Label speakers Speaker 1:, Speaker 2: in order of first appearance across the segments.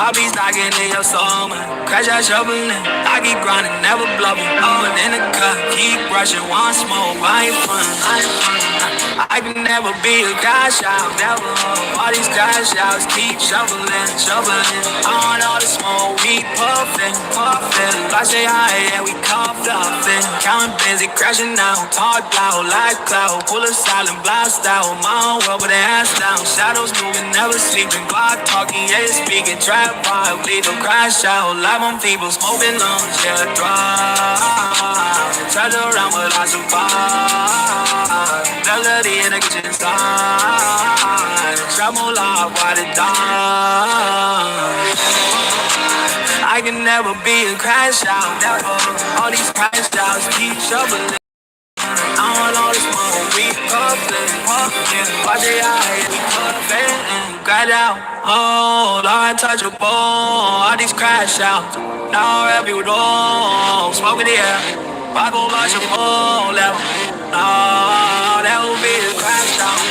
Speaker 1: Heartbeats knocking in your soul, man. Crash out shoveling. I keep grinding, never bluffing. Oh, and in the cup, keep rushing. One smoke, I ain't fun. I can never be a crash out, never. All these crash outs keep shoveling, shoveling. On all the smoke, we puffin', puffin'. I say hi, yeah, we coughed up. Counting busy, crashing out. Talk loud, like cloud. Pull a silent blast out. My own world with their ass down. Shadows moving, never sleeping. Glock talking, yeah, speaking. Trap vibe, lead them crash out. Live on people, smoking lungs, yeah, drive. Treasure around, but I survive. Melody in the kitchen side. Travel live, while it die. I can never be a crash out, never. All these crash outs keep shoveling. I want all this money, we puffin', puffin'. Watch it out, we puffin', grad out. Oh, Lord, untouchable. All these crash outs. Now every door, smoke in the air. Bible watch a full level. Oh, that will be a crash out.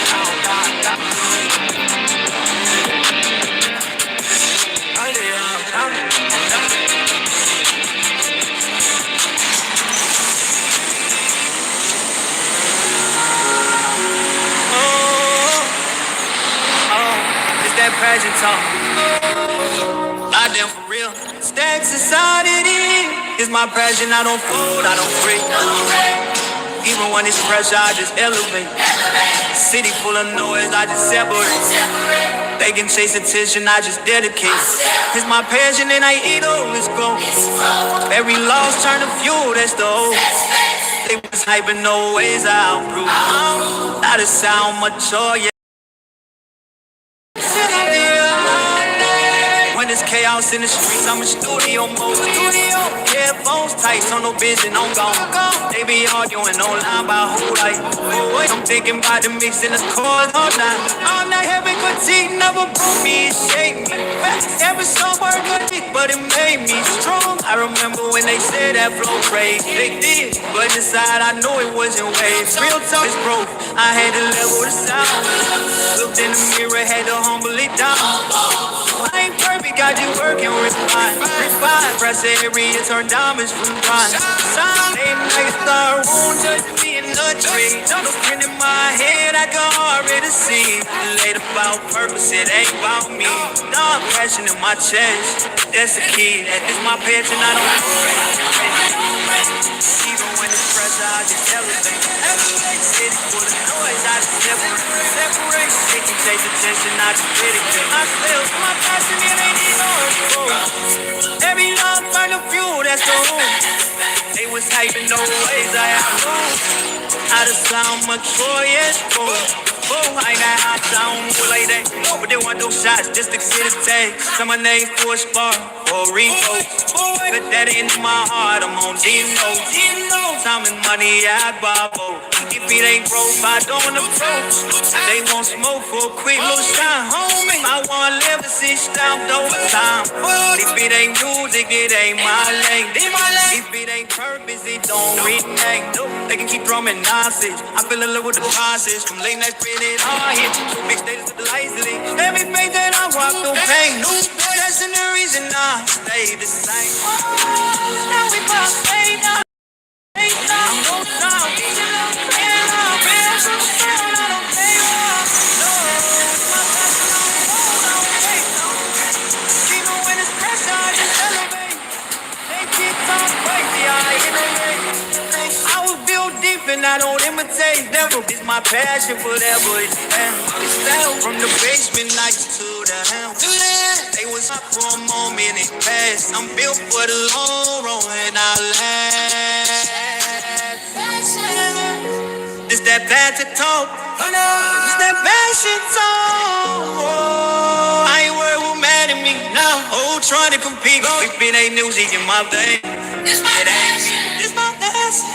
Speaker 1: That passion talk, I damn for real. Stack society is my passion. I don't fold, I don't break. Even when it's pressure, I just elevate. City full of noise, I just separate. They can chase attention, I just dedicate. It's my passion and I eat all this gold. Every loss turn to fuel, that's the hope. They was hyping no ways I outgrew. Not a sound much joy, yeah. When there's chaos in the streets, I'm in studio mode. Headphones tight, so no vision, I'm gone. They be arguing online about who like who. I'm thinking about the mix in the chords all night. I'm not having critique, never broke me, it shake me. Every song worked good, but it made me strong. I remember when they said that flow crazy. They did, but inside I knew it wasn't waves. Real talk is broke, I had to level the sound. Looked in the mirror, had to humble it down. I ain't perfect, got you working with mine. Press area, turn diamonds from bronze. Sound ain't like a star, won't just be in the tree. Looking in my head, I can already see. Late about purpose, it ain't about me. No passion in my chest, that's the key. That is my passion, I don't break. Even when it's pressure, I just elevate. City full of noise, I just separate. They can chase attention, I just dedicate. I feel my passion, it ain't enough. Every love find a fuel, that's the hope. They was hyping no ways I outgrew. Out of sound, much joy, yes, oh, I got hot sound, like that. But they want those shots just to get a tag. Say my name for a spar or a repo. Put that in my heart, I'm on Dino. Time and money, I bobble. If it ain't broke, I don't approach. They want smoke for a quick little shine, homie. I want legacy stamped over time. If it ain't music, it ain't my lane. If it ain't purpose, it don't rename. They can keep drumming nonsense. I feel in love with the process. From late nights spinning hard hit. Big stages to the lights lit. Every face that I walk through pain. That's the reason I stay the same. Now we both stay down. I'm gon' stop. And I don't imitate, never is my passion, forever it's down. From the basement nights to the house. They was hot for a moment, it passed. I'm built for the long road and I last. It's that passion talk. It's that passion talk. Oh, I ain't worried who mad at me now. Oh, trying to compete. If it ain't music in my vein, it's my passion. It's my passion.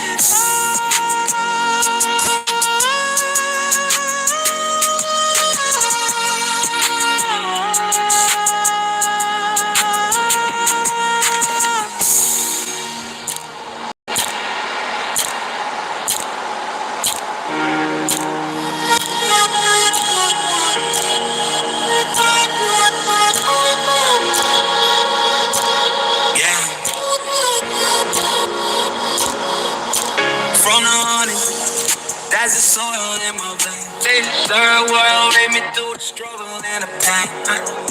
Speaker 1: That's the soil in my veins. They the third world, made me through the struggle and the pain.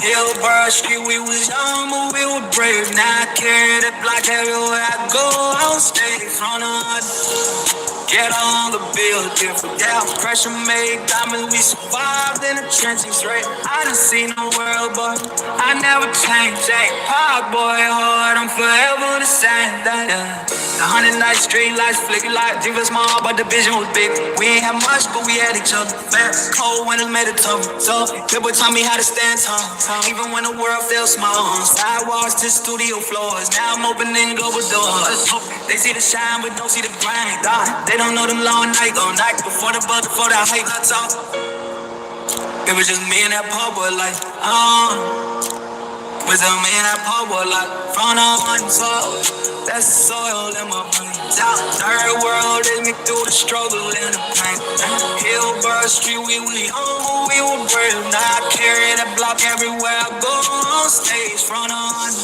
Speaker 1: Hillborough Street, we was young, but we were brave. Now I carry the block everywhere I go. I don't stay from the get on the bill, different down. Pressure made diamonds, we survived in the trenches, right? I done seen the world, but I never changed. Hey, hard boy, hard, I'm forever the same. The 100 night street lights flicker like Diva small, but the vision was big. We ain't have much, but we had each other. Fast, cold winters made it tough. So, people taught me how to stand tall. Even when the world felt small. Sidewalks to studio floors. Now I'm opening global doors. They see the shine, but don't see the grind. They don't know them long night, all night. Before the buzz, before the hype, I talk. It was just me and that poor boy like, with a man that poor boy like, front on one top. That's the soil in my brain. Third world, let me through the struggle and the pain. Hillborough Street, we were young, we were brave. Now I carry that block everywhere I go. On stage, front on.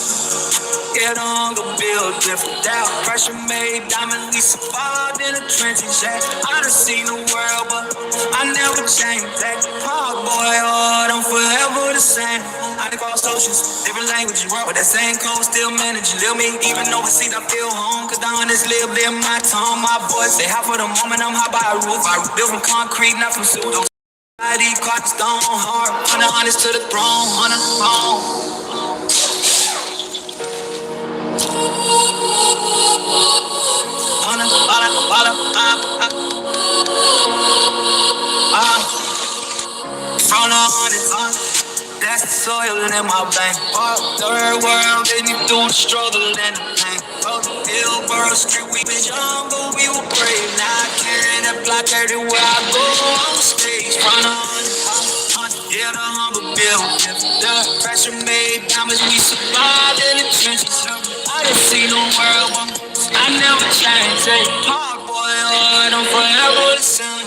Speaker 1: Get on the build, different down. Pressure made diamonds, we survived in the trenches. Yeah. I done seen the world, but I never changed. That hard boy, hard, I'm forever the same. I done cross oceans, different languages, but that same code still manage. Live me, even overseas, I feel home. Cause I honest live there, my tongue. My voice, they hot for the moment, I'm hot by a roof. I built from concrete, not from pseudo. These clocks stone hard, 100 honest to the throne, 100 throne. From the honest, that's the soil in my veins. Third world, made me through the struggle and the pain. Hillborough Street, we was young, but we were brave. Now I carry that block everywhere I go. On stage, front on, yeah, the humble build. The pressure made diamonds, we survived in the trenches. I done seen the world, but I never changed. Hey, hard boy, hard, I'm forever the same.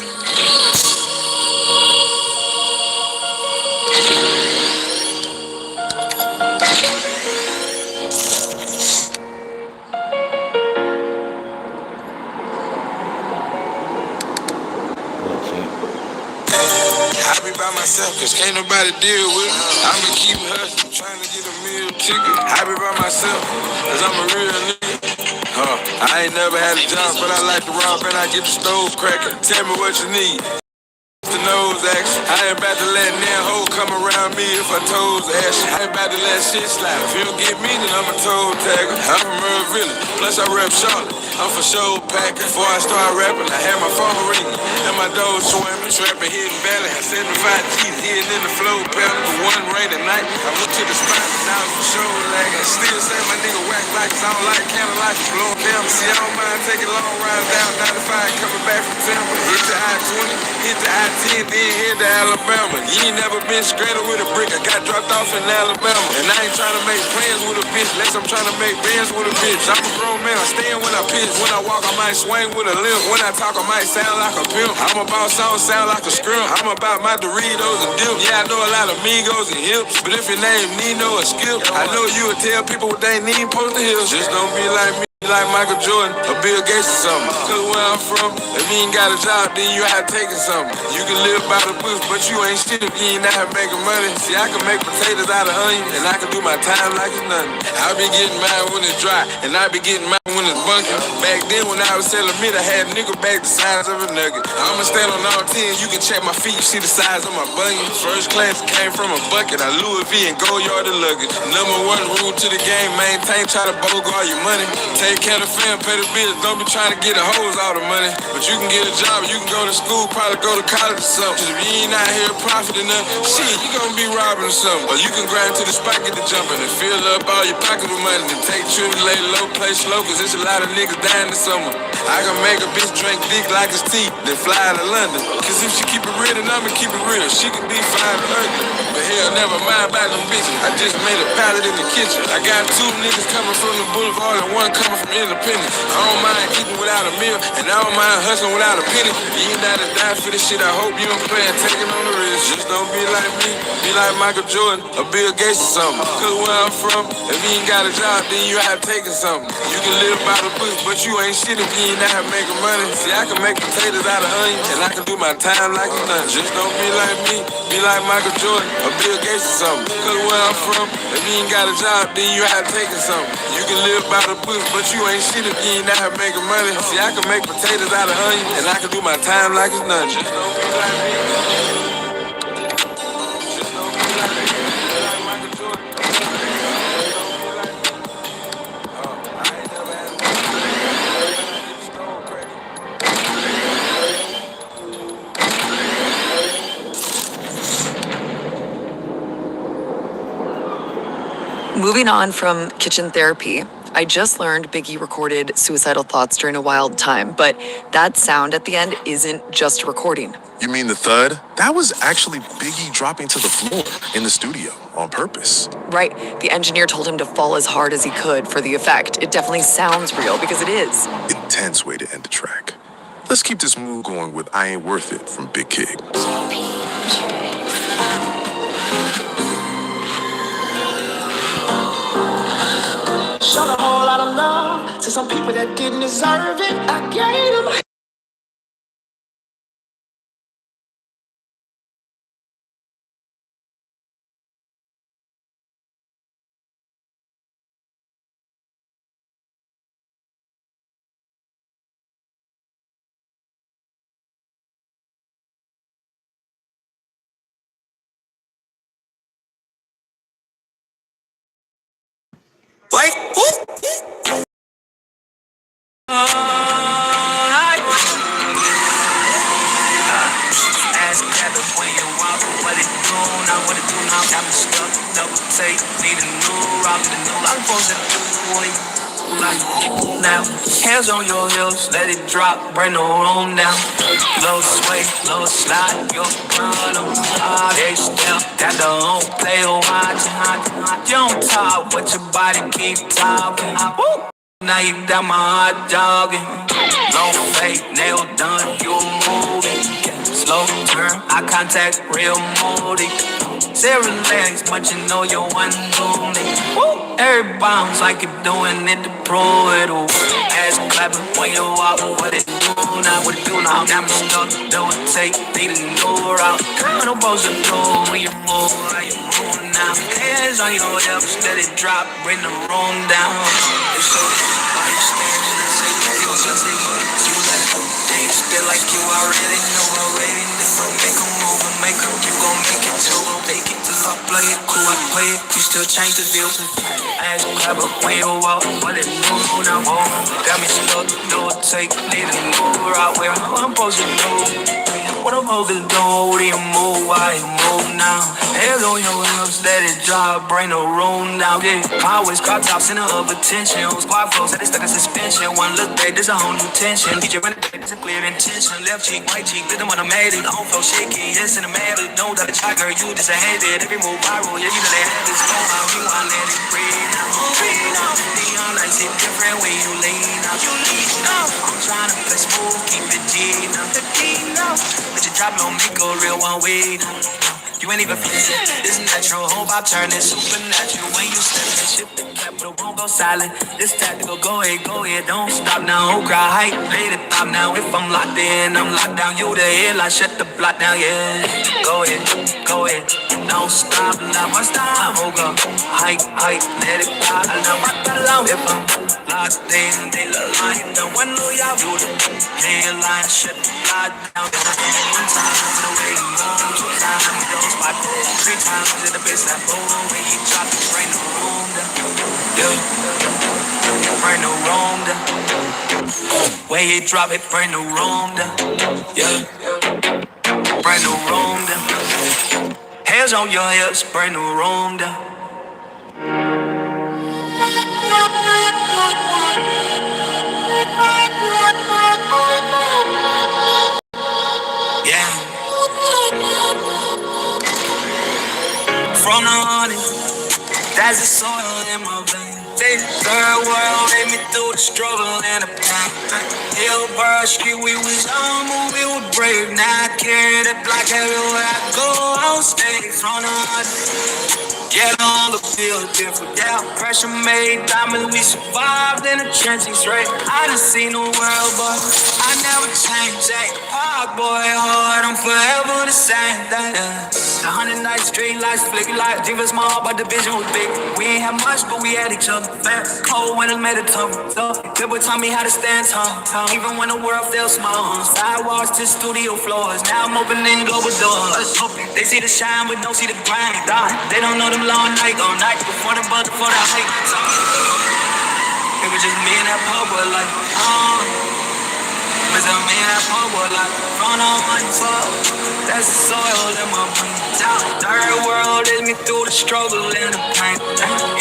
Speaker 2: I be by myself, cause can't nobody deal with it. I'ma keep hustling, trying to get a meal ticket. I be by myself, cause I'm a real nigga. I ain't never had a job, but I like to rob and I get the stove cracking. Tell me what you need. The nose action. I ain't about to let that hoe come around me if I toes action. I ain't about to let shit slide. If you don't get me, then I'm a toe tagger. I'm from Earl Village, plus I rep Charlotte. I'm for sure packing. Before I start rapping, I had my phone ringing and my dough swimming, trapping, hitting valley. I 75 G's hitting in the flow, pedal for one rainy night. I went to the spot, now I'm for sure lagging. Still say my nigga whack like I don't like candle like blowing cameras. See, I don't mind taking long rides down 95, coming back from Tampa. Hit the I-20, hit the I-10, then hit the Alabama. You ain't never been straighter with a brick. I got dropped off in Alabama. And I ain't trying to make plans with a bitch, unless I'm trying to make bands with a bitch. I'm a grown man, I stand when I pitch. When I walk, I might swing with a limp. When I talk, I might sound like a pimp. I'm about songs, sound like a scrimp. I'm about my Doritos and dip. Yeah, I know a lot of Migos and hips. But if your name Nino or Skip, I know you would tell people what they need post the hills. Just don't be like me. Like Michael Jordan or Bill Gates or something. Cause where I'm from, if you ain't got a job, then you out taking something. You can live by the bush, but you ain't shit if you ain't out making money. See, I can make potatoes out of onions, and I can do my time like it's nothing. I be getting mine when it's dry, and I be getting mine when it's bunking. Back then when I was selling meat, I had a nickel bag the size of a nugget. I'ma stand on all 10, you can check my feet, you see the size of my bunion. First class came from a bucket, I Louis V and go yard of luggage. Number one rule to the game, maintain, try to bogart your money. Take care of the fam, pay the bills, don't be trying to get a hose out of money. But you can get a job, you can go to school, probably go to college or something. If you ain't out here profiting nothing, shit, you gonna be robbing or something. Or you can grind to the spot, get the jumping and fill up all your pocket with money. And take trips, lay low, play slow, cause it's a lot of niggas dying this summer. I can make a bitch drink dick like it's tea, then fly to London. Cause if she keep it real, then I'ma keep it real. She can be fine and ugly, but hell, never mind about them bitches. I just made a pallet in the kitchen. I got two niggas coming from the boulevard and one coming coming from independence. I don't mind eating without a meal, and I don't mind hustling without a penny. You ain't gotta die for this shit. I hope you don't plan taking on the risk. Just don't be like me, be like Michael Jordan or Bill Gates or something. Cause where I'm from, if you ain't got a job, then you out taking something. You can live by the book, but you ain't shit if you ain't out making money. See, I can make potatoes out of onion, and I can do my time like it's nothing. Just don't be like me, be like Michael Jordan or Bill Gates or something. Cause where I'm from, if you ain't got a job, then you out taking something. You can live by the book, but you ain't shit if you ain't out making money. See, I can make potatoes out of onion, and I can do my time like it's nothing. Just don't be like me. Just don't be like me. Be like Michael Jordan. I ain't never had a stone cracker.
Speaker 3: Moving on from kitchen therapy, I just learned Biggie recorded Suicidal Thoughts during a wild time, but that sound at the end isn't just a recording.
Speaker 4: You mean the thud? That was actually Biggie dropping to the floor in the studio on purpose.
Speaker 3: Right, the engineer told him to fall as hard as he could for the effect. It definitely sounds real because it is.
Speaker 4: Intense way to end the track. Let's keep this mood going with I Ain't Worth It from Big Kid.
Speaker 5: Showed a whole lot of love to some people that didn't deserve it. I gave them.
Speaker 1: Wait, ask Kevin when you walk, what it do now, what it do now, got me stuck, double take, need a new route, need a new I'm supposed to do what you like now, hands on your hips, let it drop, bring the room down, low sway, low slide, your blood on they step, got the home play, watch, you don't talk, but your body keep talking, now you got my heart jogging, long fade, nail done, you moving, slow turn, eye contact, real moody. Say relax, but you know you're one only. Every bounce like you're doing it to prove it. Ass clapping when you walk, what it do now, what it do now. Got me stuck, don't take, need a new route. I'm no supposed to know when you move, how you move now. Hands on your hips, let it drop, bring the room down. It's so why you standing and say you just say you let it go. They still like you already know already. Make a move and make a you gon' make it too. Make it till I play it cool, I play it. You still change the deal. I ain't grab up when you walk, but it new now. Got me stuck, no take, need a new route where I'm supposed to know. What I'm supposed to do, what do you move, why you move now? Hands on your hips, let it drop, bring the room down. Yeah, always crop top, center of attention. Squad flows, that is stuck in suspension. One look back, there's a whole new tension. DJ running back, there's a clear intention. Left cheek, right cheek, rhythm automatic. The home flow shaky, yes, cinematic. Know that it's hot, girl, you just a habit. Every move viral, yeah, you know that habits. Go out, you want let it breathe now. Breathe now. Neon lights hit different when you lean out. You lean out. I'm trying to play smooth, keep it G now. The D now. But you drop low, make a real one way now. You ain't even feel it. It's natural. Hope I turn it supernatural when you step and shift the capital. Won't go silent. It's tactical. Go ahead. Don't stop now. Whole crowd hype. Let it pop now. If I'm locked in, I'm locked down. You the headline. Shut the block down. Yeah. Go ahead. Don't stop now. What's time? Hold up. Hype. Let it pop now. If I'm locked in, they look like the one know y'all do the headline. Shut the block down. One time the way you move. Two times. Spot 3 times in the base that boom. When you drop it, bring the room down. Yeah, bring the room down. When you drop it, bring the room down. Yeah, bring the room down. Hands on your hips, bring the room down. Yeah. From the honey, that's the soil in my veins. They third world, made me through the struggle and the pain. Hillborough Street, we was on, but we were brave. Now I carry that block everywhere I go. On stage, on the get on the field, different. Yeah, pressure made diamonds, we survived in the trenches, right? I done seen the world, but I never changed. Hey, hard boy, hard, I'm forever the same. The 109th Street lights, flicky light, divas small, but the vision was big. We ain't have much, but we had each other. Fast, cold when it made it tough. People taught me how to stand tall, even when the world feels small. Sidewalks to studio floors, now I'm opening global doors. They see the shine, but don't see the grind. They don't know them long night, all night before the buzz, before the hype. It was just me and that pub boy, like, it was just me and that pub boy, like, front on my fuck. That's the soil in my brain. Third world led me through the struggle and the pain.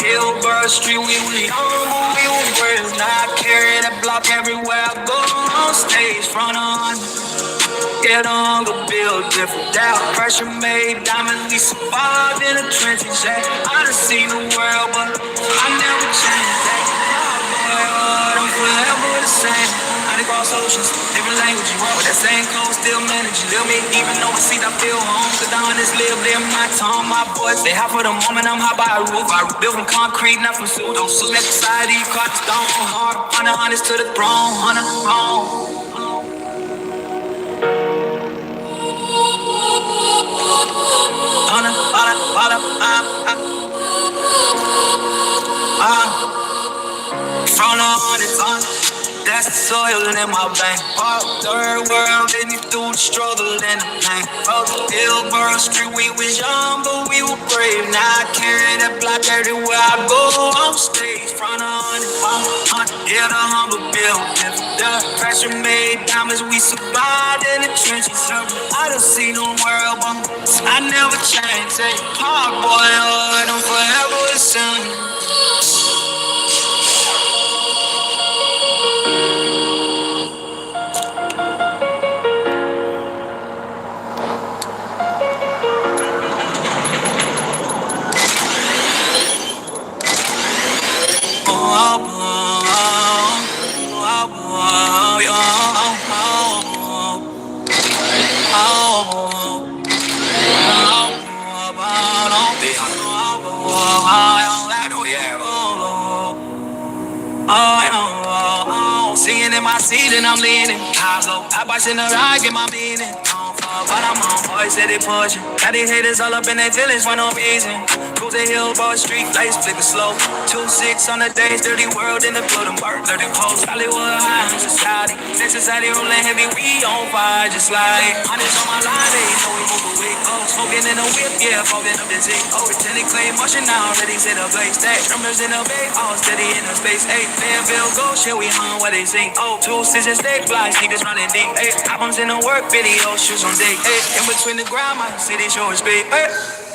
Speaker 1: Hillborough Street, we was young, but we were brave. Now I carry that block everywhere I go. On stage, front on. Get on the bill, different doubt. Pressure made diamonds, we survived in the trenches. Yeah. I done seen the world, but I never changed. Yeah. I'm forever the same. I done cross oceans, different languages, but that same code still manage. Live me, even though I see I feel home. Cause I honest live in my tongue. My boys, they hot for the moment. I'm hot by a roof. I built from concrete, not from pseudo. So that society caught the stone hard. On the honest to the throne, on the throne. From the honest, that's the soil in my vein. Third world, led me through the struggle and the pain. Hillborough Street, we was young, but we were brave. Now I carry that block everywhere I go. On stage, front on it, yeah, the humble bill. The pressure made diamonds, we survived in the trenches. I done seen the world, but I never changed. Hey, hard boy, hard, I'm forever the same. Singing in my seat and I'm leaning. I box in the ride, get my meaning. But I'm on boys, say they pushing. Got these haters all up in their feelings for no reason. Cruising Hillborough Street, lights flicker slow. 2-6 on the days, dirty world in the building, work 30 posts. Hollywood high in society. Next society rolling heavy, we on fire, just like honey's on my line, they know we move away. Oh, smoking in the whip, yeah, fogging up the zinc. Oh, pretending claim motion now, ready set a place. Stack drummers in the bay, all steady in the space. Hey, Fairfield go, shit, we hung where they sing. Oh, 2-6 and steak fly, sneakers running deep. Hey, albums in the work video, shoes on deck. Hey, in between the ground, my city show is big. Hey,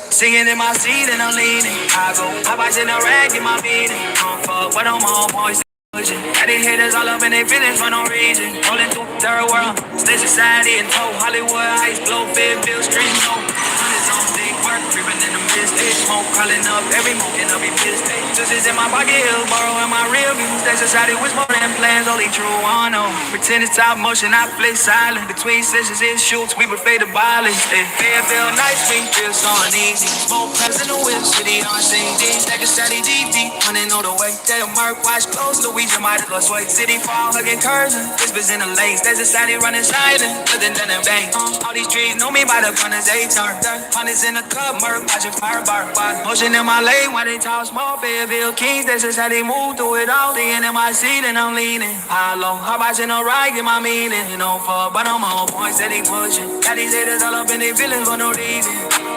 Speaker 1: singing in my seat and I'm leaning. I go, I box in the rag, get my meaning. Fuck, but I'm all boys. Got these haters all up in their feelings for no reason. Rolling through third world, stay society and tow. Hollywood heights, blow, Fairfield Street, no. Hundreds on big work, creeping in the mist. Smoke calling up every moment of it pissed. Just in my pocket, Hillborough and my real views. That society was more than plans, only true one. Oh, pretend it's top motion, I play silent. Between sessions, it shoots, we prefer the violence. Fairfield nights, we feel so uneasy. Smoke cracks in the whip, city on CD. Take a steady DP, running all the way. Tell Merc, watch close, Louisiana might as well sway. City fall, hugging curves, whispers in the lanes. That society running silent, nothing done in vain. All these trees know me by the corners, they turn. Hunters in the club, Merc, watching fire bar. Motion in my lane, while they talk small, Fairfield Kings. That's just how they move through it all. Thinking in my seat and I'm leaning. High low, how about you no ride, get my meaning. You know, fuck, but I'm on points that they pushing. Got these haters all up in their feelings for no reason.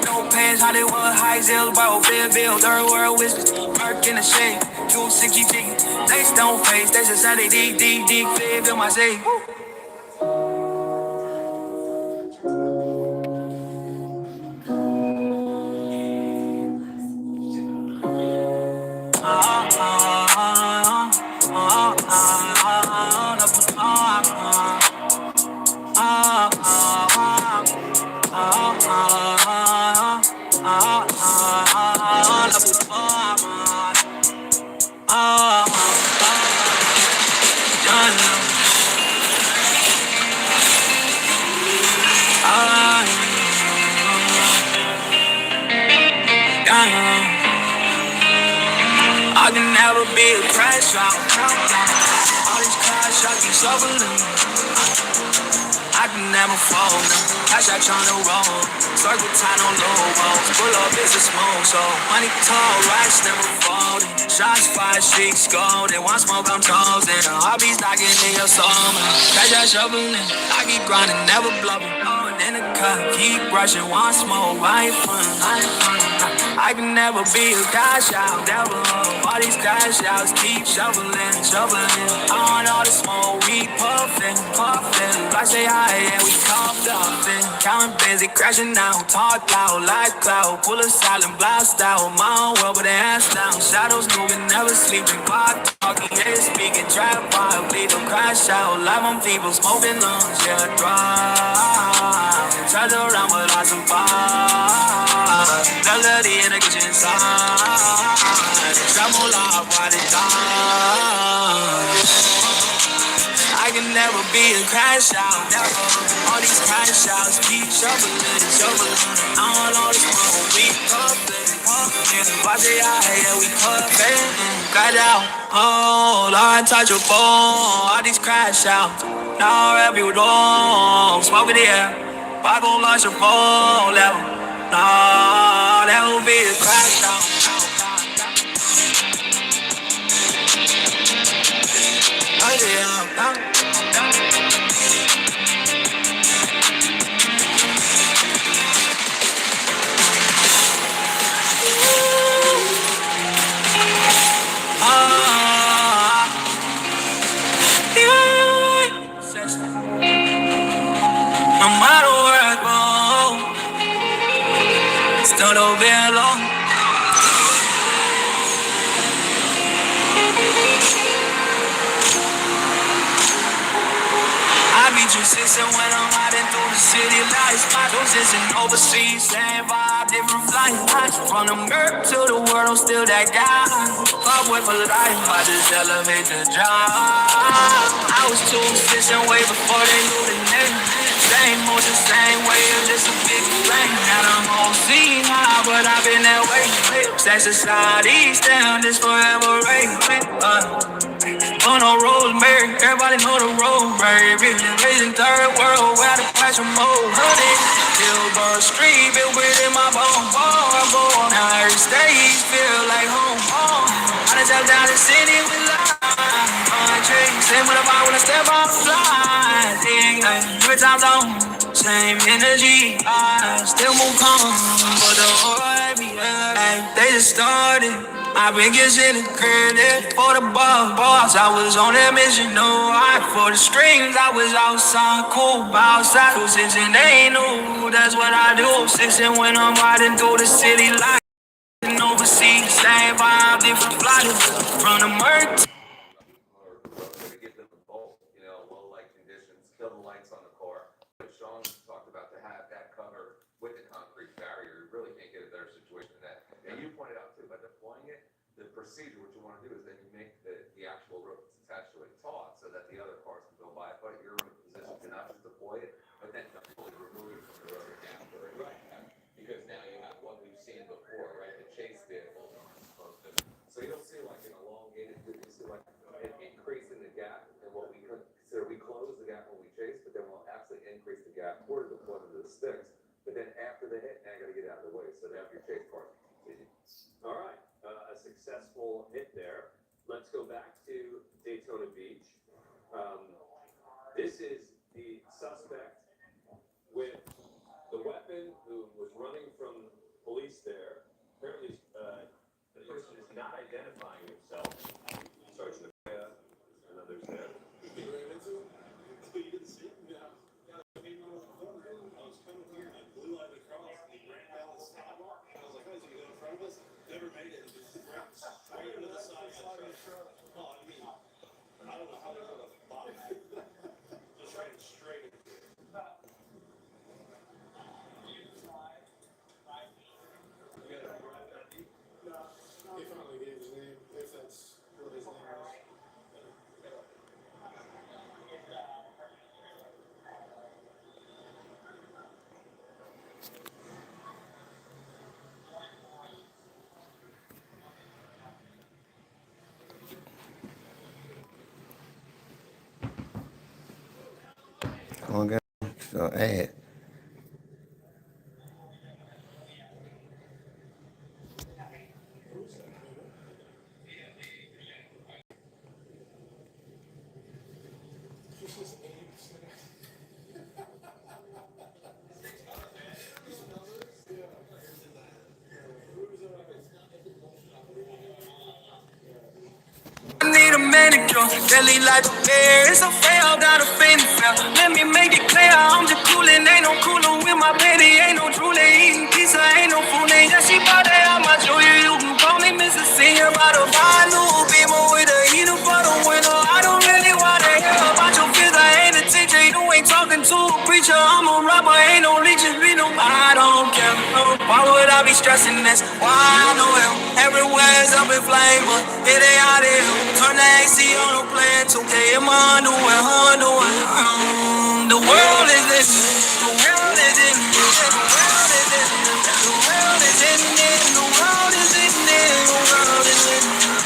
Speaker 1: No pants, Hollywood, high Hillborough, Fairfield, third world whispers. Merc in the shade, 260 chicken. They don't face, that's just how they dig, Fairfield my shade. Oh, John, I can never be a crash out. All these crash out, keep shoveling. I can never fall. Cash out tryna roll. Circle time on low walls. Pull up, it's a smoke, so money tall, racks never folding. Shots fired, streaks golden. One smoke, I'm toasting. Hobbies knocking in your soul. Cash out shoveling. I keep grinding, never bluffing. Blowing in the cup, keep rushing. One smoke, I ain't fun. I can never be a cash out. Never all these cash outs, keep shoveling, shoveling. On all the smoke, we puffin', puffin'. I say hi, yeah, we coughed up and counting busy, crashing out. Talk loud like cloud, pull a silent blast out. My own world, but hands down. Shadows moving, never sleeping. Clock talking, yeah, speaking. Trap vibe, leave them crash out. Live on people, smoking lungs, yeah, drive. Touch around, but I survive. Melody in the kitchen side. Travel live while they die. I can never be a crash out, never. All these crash outs keep shoveling, shoveling. I want all this money, we puffin', puffin'. Watch it out, yeah, we puffin'. Crash out, oh, Lord, touch your phone. All these crash outs, now rap you don't. Smoke in the air, I gon' launch your phone level. Nah, that will be a crash out. Oh, yeah, no matter where I go, still don't be alone. I be 2-6 when I'm riding through the city lights. My position overseas, same vibe, different flights. From the murk to the world, I'm still that guy. Up with for life, I just elevate the job. I was 2-6 way before they knew the name. Same motion, same way, it's just a big flame. Now I'm on scene high, but I've been that way. Sex society, down, this forever rain. On no rosemary, everybody know the road, baby. Raising third world, where the passion mode. Honey, Hillborough Street, built within my bone. Now every stage feel like home. I done stepped down the city with life. Same with a vibe when I step off the fly. Every time zone, same energy. I still move calm, but the whole heavy, they just started. I've been getting credit for the boss. I was on that mission, no eye for the strings. I was outside, cool, outside. 2-6 and they knew that's what I do. 6 and when I'm riding through the city, like overseas, same vibe, different flights. From the murk.
Speaker 6: To give them both, low light conditions, kill the lights on the car. But Sean talked about to have that cover with the concrete barrier. You really can't get a better situation than that. And you pointed out too, by deploying it, the procedure, what you want to do is then you make the actual rope that's attached to it taut so that the other cars can go by it. But you're in a position to not just deploy it, but then completely remove it from the road after it. Right. Because now you have what we've seen before, right? The chase vehicles aren't supposed to. So you'll see like an elongated, you see like an increase in the gap, and what we consider, we close the gap when we chase, but then we'll actually increase the gap toward the deployment of the sticks. But then after the hit, now you got to get out of the way so that your chase cars can continue.
Speaker 7: All right, a successful hit there. Let's go back to Daytona Beach. This is the suspect with the weapon who was running from police there. Apparently, the person is not identifying himself. Sergeant Akia and others there. You ran into him? You didn't see him? Yeah. I came around the corner. I was coming here and I blew out across and he ran down the sidewalk. I was like, oh, he's going to go in front of us? Never made it. He ran straight into the side of the truck. Oh, I mean, I don't know how they got a body. Just ran straight into it. You got to drive that deep? No, he finally gave his name, if that's
Speaker 8: Okay. So add.
Speaker 1: I need a manicure, belly like a bear. It's a fail, got a fanny fair. Let me make it clear, I'm just coolin', ain't no cooler with my petty, ain't no truly eating pizza, ain't no fooling. Yeah, she bought that out my jewelry, you can call me Mrs. Senior. About to buy a new Beamer with a heater for the winter. I don't really wanna hear about your fears, I ain't a teacher. You ain't talking to a preacher, I'm a rapper, ain't no leeches, be no. I don't care, no. Why would I be stressing this? Why I know him, everywhere's up in flames, but it ain't out here. Turn the AC on, I'm playing 2K in my underwear, underwear. The world is this, the world is in this, the world is in this, the world is in this, the world is in this, the world is in this,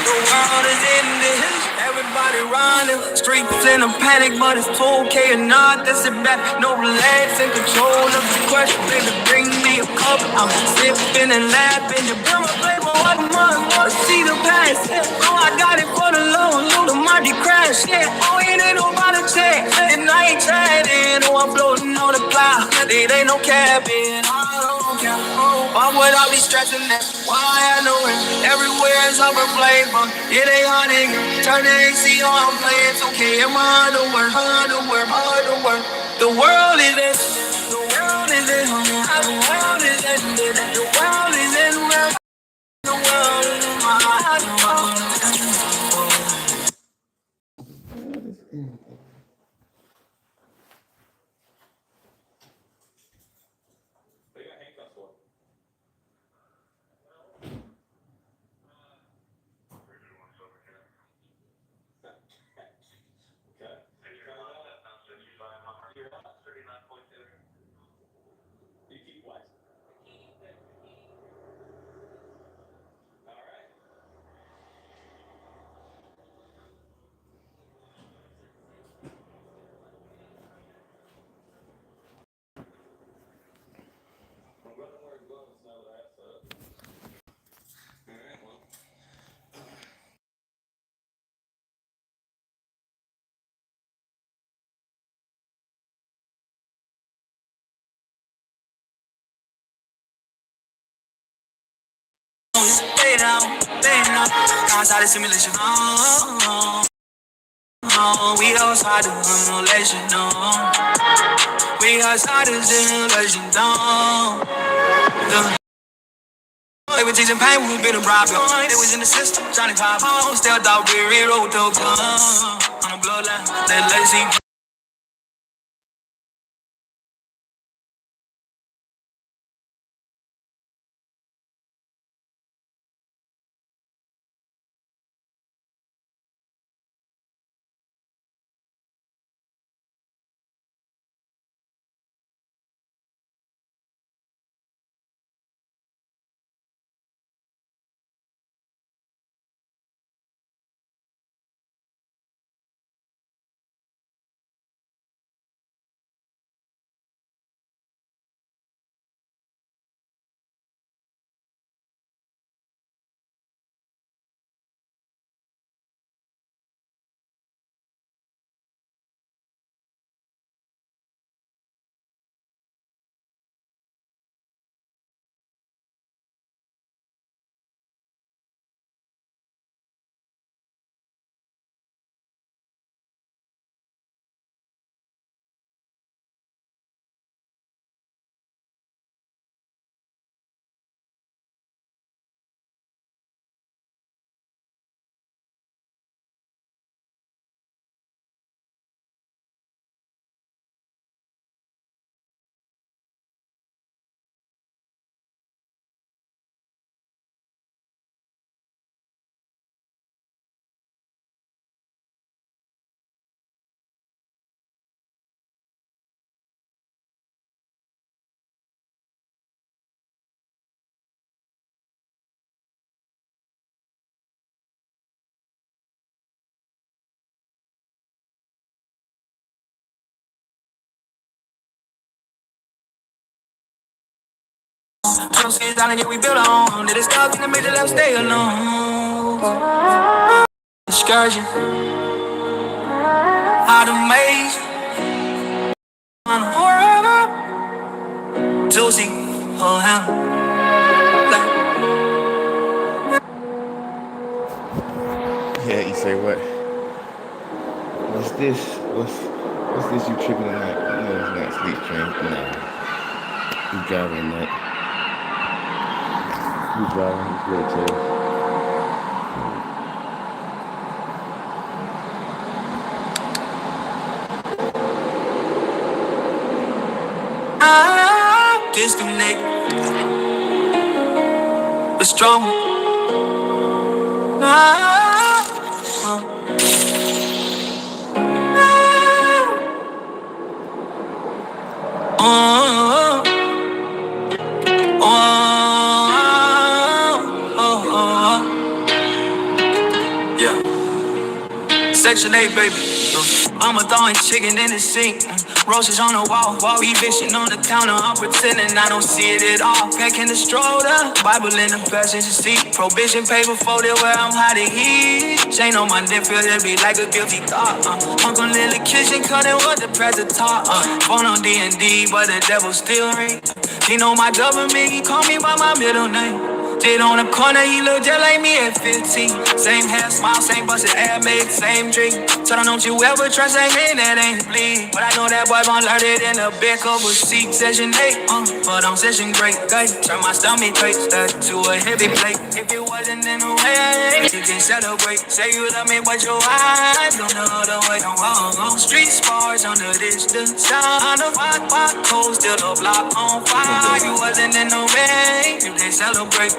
Speaker 1: the world is in this. Everybody running, streets in a panic, but it's 2K or not. That's it back, no relax, in control of the question. Baby, bring me a cup, I'm sipping and laughing. You bring my flavor, what wanna see the past. Yeah. Oh, I got it for the low, the money crash. Yeah, oh, it ain't nobody check, and I ain't trying it. Oh, I'm floating on the cloud, it ain't no cabin. I don't care. Why would I be stressing that? Why I know it? Everywhere is overplayed, but it ain't hunting. Turn the AC on, I'm playing 2K in my underwear, underwear, underwear. The world is this. The world is in. The world is in. The world is in. The world is in my
Speaker 7: They got handcuffs for. Okay. You keep what? All right. I'm gonna wear gloves now that I have to. All right. Well.
Speaker 1: Lay down, lay down. Outside the simulation. We outside the simulation. We outside the simulation. They were teaching pain, we been a problem. It was in the system, Johnny Pop. Still thought we rewrote the gun. On the bloodline, that lazy. Don't see it down and yeah, we build our own. Did it stop in the middle, I'll stay alone. Excursion. Out of maze. Juicy. Oh, hell.
Speaker 8: Yeah, you say what? What's this? What's this you tripping tonight? No, it's not sleep train. No. You driving tonight. You driving, it's good too.
Speaker 1: Disconnect. But strong. Yeah. Section 8, baby. I'm throwing chicken in the sink. Roses on the wall. We fishing on the counter. I'm pretending I don't see it at all. Packing the stroller. Bible in the passenger seat. Provision paper folded where I'm hiding heat. Chain on my neck, feel it be like a guilty thought. Uncle in the kitchen cutting what the president taught. Phone on D&D, but the devil still ring. He know my government, he call me by my middle name. Did on the corner, he looked just like me at 15. Same hair, smile, same busted air, make same drink. Tell him, don't you ever trust that man that ain't bleed. But I know that boy gon' learn it in the back of a seat. Session 8, but I'm session great. Turn my stomach traits that to a heavy plate. If it wasn't in the way, you can celebrate. Say you love me, but your eyes don't know the way. I'm wrong. Street spars on the distance. Sound of hot cold, still a block on fire. You wasn't in the way, you can celebrate.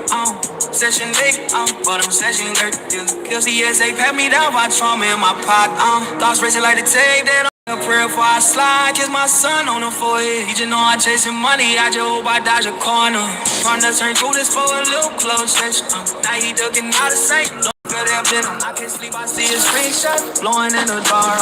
Speaker 1: Session 8, but I'm session great. Kill CSA, pat me down by trauma in my pot. Thoughts racing like the tape that a prayer before I slide. Kiss my son on the forehead. You just know I'm chasing money. I just hope I dodge a corner. Trying to turn through this for a little close session. Now he ducking out of sight. I can't sleep, I see a screenshot blowing in the dark,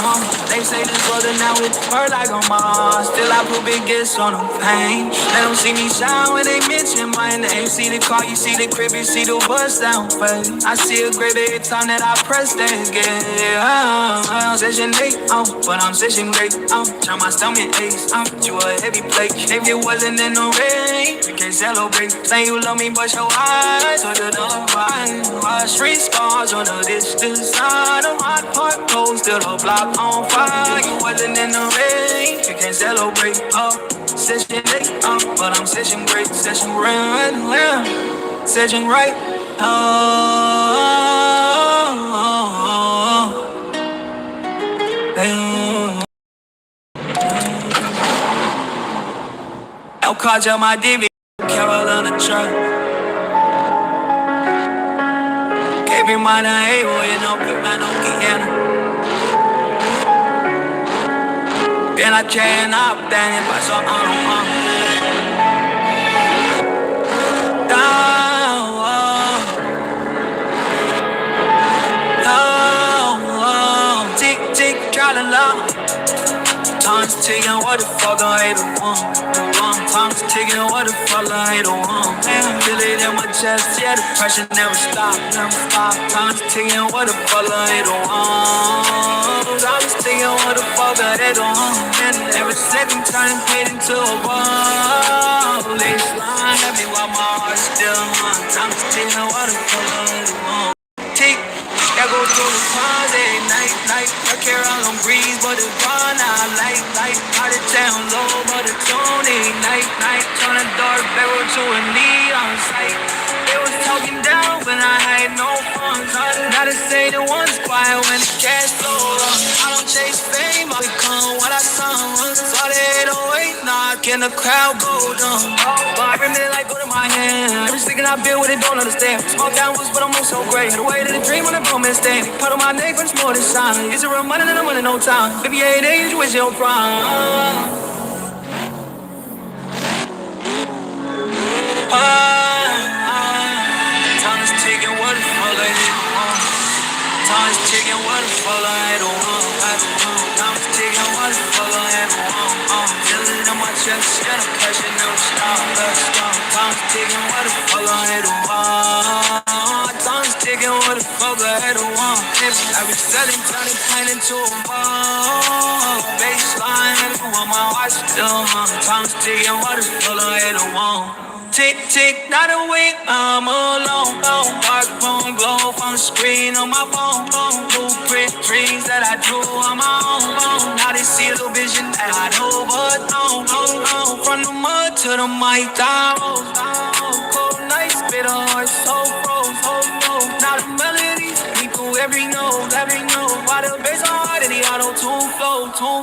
Speaker 1: They say this brother now with her like on Mars. Still I put big gifts on them, pain. They don't see me shine when they mention my name. See the car, you see the crib, you see the bus down face. I see a grave every time that I press that again. I'm session 8, but I'm session great. Turn my stomach ace, you a heavy plate. If you wasn't in the rain, you can't celebrate. Say you love me, but your eyes are the right. Street scars on the distance side of my heart cold, still a block on fire. You wasn't in the rain, you can't celebrate. Session 8, but I'm session great, session right, session right. El Kaja, my DV, Carolina truck. Every man I hate, you know, put man on Guyana. And I can't up, then if I saw down, tick, tick, try to love. Time's ticking, what the fuck I hate Time's ticking, what the fuck I hate Feel it in my chest, yeah, the pressure never stop. Time's ticking, what the fuck I hate Time's ticking, what the fuck I hate And every second turning pain into a wall. They slime at me while my heart's still on. Time's ticking, what the fuck I hate Tick, that go through the pause every night. I care all on breeze, but it's gone out light. Out of town low, but it's on night. Turn the dark barrel to a neon sight. They was talking down when I had no fun. Now they say the one's quiet when the cash flows. I don't chase fame, I become what I saw. Saw the 808 knock and the crowd go dumb. But I remember like go to my hand. Every sticking I build with it, don't understand. Small town was, but I'm so great. The way to the dream on the bum and stand. Part of my neck, but it's more than sign. It's a real money and I'm running no time. 58 days, you was your prime. Time is ticking, what the fuck I hit Time is ticking, what the fuck I hit Time is ticking, what the fuck I hit Feel it in my chest, yeah, the pressure never stop. Time is ticking, what the fuck I hit a wall. Time's ticking, what the fuck I hit a wall. I be selling, turning pain into a ball. Baseline, hit a wall, my heart still hung. Time's ticking, what the fuck I hit a wall. Tick, tick, not a week, I'm alone. Dark phone glow on the screen on my phone. Blueprint dreams that I drew on my own. Now they see a little vision that I know, but no. From the mud to the mic, down. Cold nights, bitter heart, so froze. Now the melodies, we through every note. Why the bass hard and the auto tune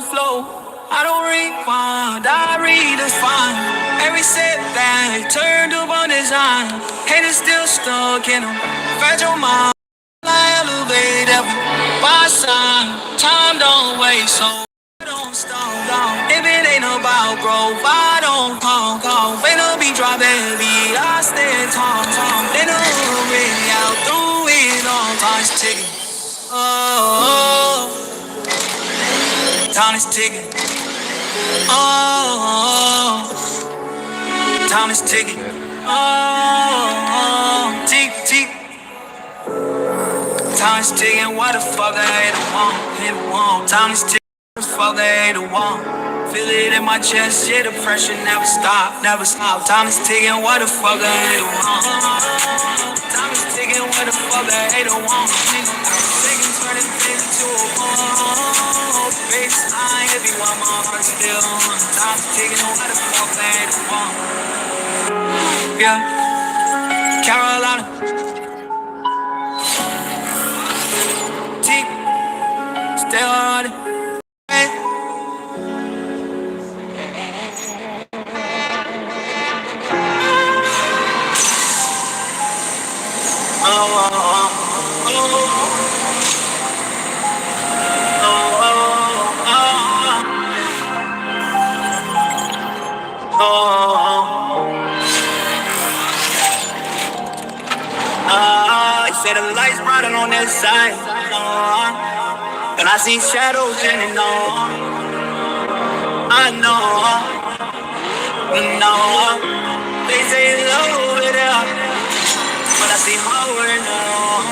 Speaker 1: flow. I don't rewind, I redefine. Every setback turned up on design. Haters still stuck in them fragile mind. I elevate every by sign. Time don't waste, so I don't stop down. If it ain't about growth, I don't call. Finna be dropping heavy, I stand tall. In the hood, really out through it all. Time's ticking. Oh, time is ticking. Oh, time is ticking. Oh, tick, tick. Time is ticking. What the fuck I hit a wall. Time is ticking. What the fuck I hit a wall. Feel it in my chest. Yeah, the pressure never stop. Time is ticking. What the fuck I hit a wall. Time is ticking. What the fuck I hit a wall. Ticking, turning into a wall. Baseline, everyone, my heart still on. Time's ticking, what the fuck I hit a wall. Yeah, Carolina. Tick, still on it. He said the lights brighter on that side. And I see shadows in it, no. I know. They say it's over there, but I see horror now.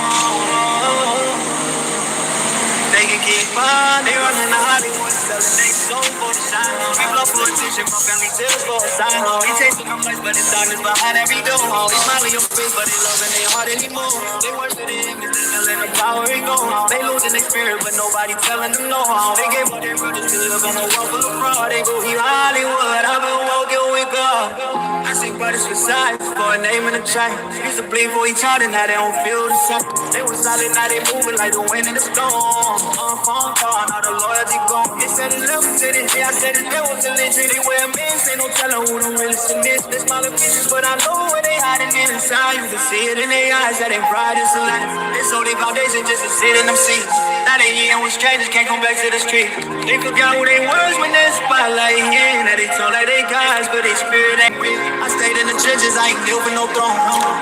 Speaker 1: They can keep on, they running to Hollywood, selling they soul for the shine. We blow for attention, my family tears for a sign. We chasing them lights, but it's darkness behind every door. They smile on your face, but they love and they heart anymore. They worship the image, they let the power it go. They losing their spirit, but nobody telling them no. They gave all their brothers to live on a world full of fraud. They go here Hollywood, I've been walking with God. I see brothers for size, for a name in the track. Used to bleed for each other, now they don't feel the same. They was solid, now they moving like the wind in the storm. Phone call, now the loyalty gone. They said it left to the G, I said it there was a legend. They wear mins, ain't no telling who them really submit. They smaller pieces, but I know where they hiding inside. You can see it in their eyes, that they pride is alive. They sold their foundation just to sit in them seats. Now they eating with strangers, can't come back to the street. They forgot who they was when that spotlight hit. Now they talk like they guys, but they spirit ain't real. I stayed in the trenches, I ain't kneel for no throne.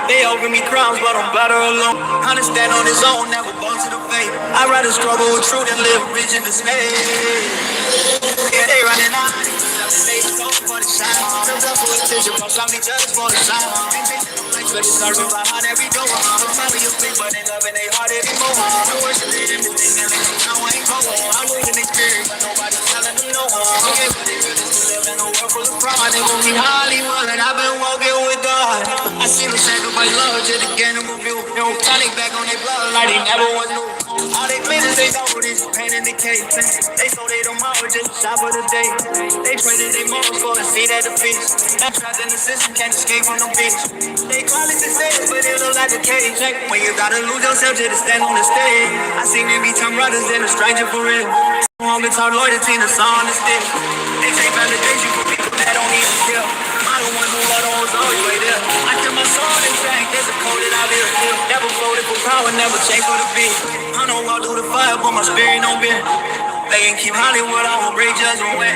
Speaker 1: They offer me crowns, but I'm better alone. Understand on his own, never bought to the faith. I'd rather struggle with truth than live rich in dismay. Yeah, they running out. They so for the shine. Some tough for attention, but some be judged for the shine. But it's serving behind every door. I'm telling you, but they loving they heart anymore. I'm worshiping everything that they know I ain't going. I'm losing experience, but nobody telling them no. Okay, but they really still live in a world full of fraud. They gon' be Hollywood, and I've been walking with God. I seen them sacrifice love just to gain them a view. They don't turn back on their blood like they never was new. All they business, they know this pain and decay. They so they don't mind, just shop for the day. They pray that they moms for a seat at the feast. Not trapped in the system, can't escape from the beach. They call it success, but it look like a cage. When you gotta lose yourself just to stand on the stage. I seen them be some brothers than a stranger for real. Home and talk loyalty, the song is still. They take validation for people that don't even care. I don't want to know what was always right there. I kept my soul intact, there's a code that I live still. Never voted for power, never changed for the beat. I don't walk through the fire, but my spirit don't bend. They can keep Hollywood, I won't break judgment when.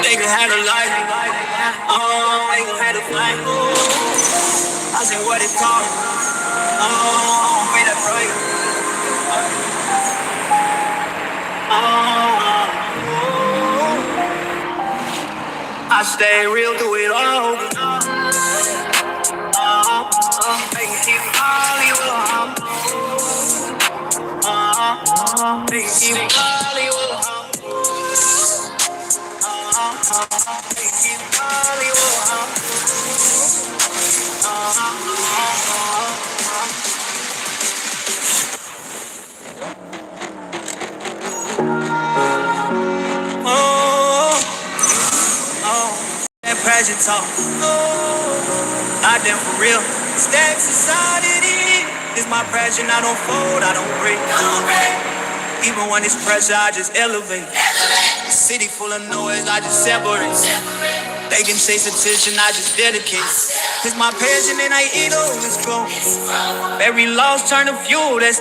Speaker 1: They can have a life, oh, they can have a fight. I said what it's called, oh, I don't pay that price. I stay real through it all. keep Hollywood. Keep Hollywood. That pressure talk. I done for real. Stack society. It's my pressure, I don't fold, I don't break. Even when it's pressure, I just elevate. City full of noise, I just separate. They can chase attention, I just dedicate. It's my passion and I eat all this gold. Every loss turn to fuel, that's the